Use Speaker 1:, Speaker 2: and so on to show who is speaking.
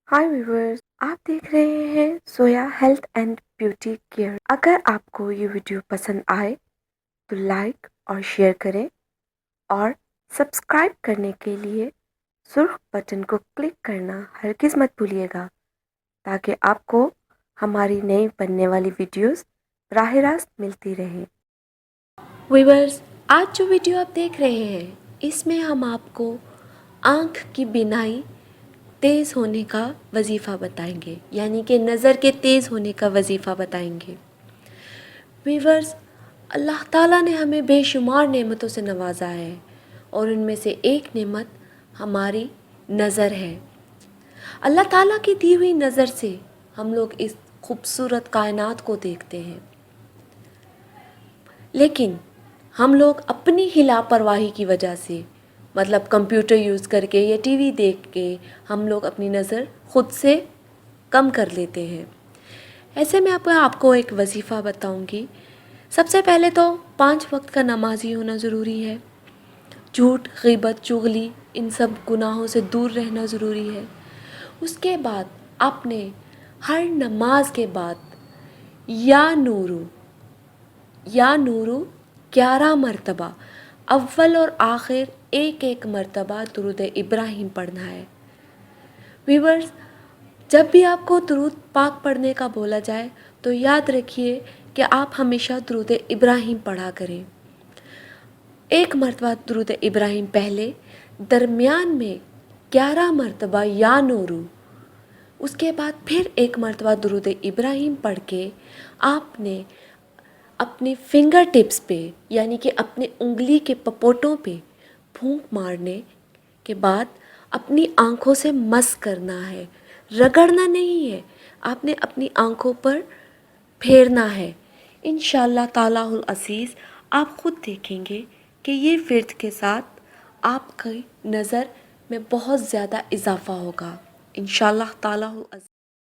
Speaker 1: हाय viewers, आप देख रहे हैं सोया हेल्थ एंड ब्यूटी केयर। अगर आपको ये वीडियो पसंद आए तो लाइक और शेयर करें और सब्सक्राइब करने के लिए सुर्ख बटन को क्लिक करना हरगिज़ मत भूलिएगा, ताकि आपको हमारी नई बनने वाली वीडियोस राह रास्त मिलती रहें।
Speaker 2: व्यूवर्स, आज जो वीडियो आप देख रहे हैं इसमें हम आपको आँख की बीनाई तेज़ होने का वजीफ़ा बताएंगे, यानी कि नज़र के तेज़ होने का वजीफ़ा बताएंगे। व्यूवर्स, अल्लाह ताला ने हमें बेशुमार नेमतों से नवाजा है और उनमें से एक नेमत हमारी नज़र है। अल्लाह ताला की दी हुई नज़र से हम लोग इस खूबसूरत कायनात को देखते हैं, लेकिन हम लोग अपनी ही लापरवाही की वजह से, मतलब कंप्यूटर यूज़ करके या टीवी देख के, हम लोग अपनी नज़र ख़ुद से कम कर लेते हैं। ऐसे में आपको एक वजीफ़ा बताऊंगी। सबसे पहले तो 5 वक्त का नमाज़ी होना ज़रूरी है। झूठ, ग़ीबत, चुगली, इन सब गुनाहों से दूर रहना ज़रूरी है। उसके बाद आपने हर नमाज के बाद या नूरू 11 मरतबा, अव्वल और आखिर एक एक मरतबा दुरूद इब्राहिम पढ़ना है। व्यूवर्स, जब भी आपको दुरूद पाक पढ़ने का बोला जाए तो याद रखिए कि आप हमेशा दुरूद इब्राहिम पढ़ा करें। एक मरतबा दुरूद इब्राहिम पहले, दरमियान में 11 मरतबा या नूरू, उसके बाद फिर एक मरतबा दुरूद इब्राहिम पढ़ के आपने अपनी फिंगर टिप्स पे, यानी कि अपने उंगली के पपोटों पे फूंक मारने के बाद अपनी आँखों से मस करना है, रगड़ना नहीं है। आपने अपनी आँखों पर फेरना है। इंशाअल्लाह तालाहुल अज़ीज़ आप ख़ुद देखेंगे कि ये फ़िर्द के साथ आपकी नज़र में बहुत ज़्यादा इजाफ़ा होगा। इंशाअल्लाह तालाहुल अज़ीज़।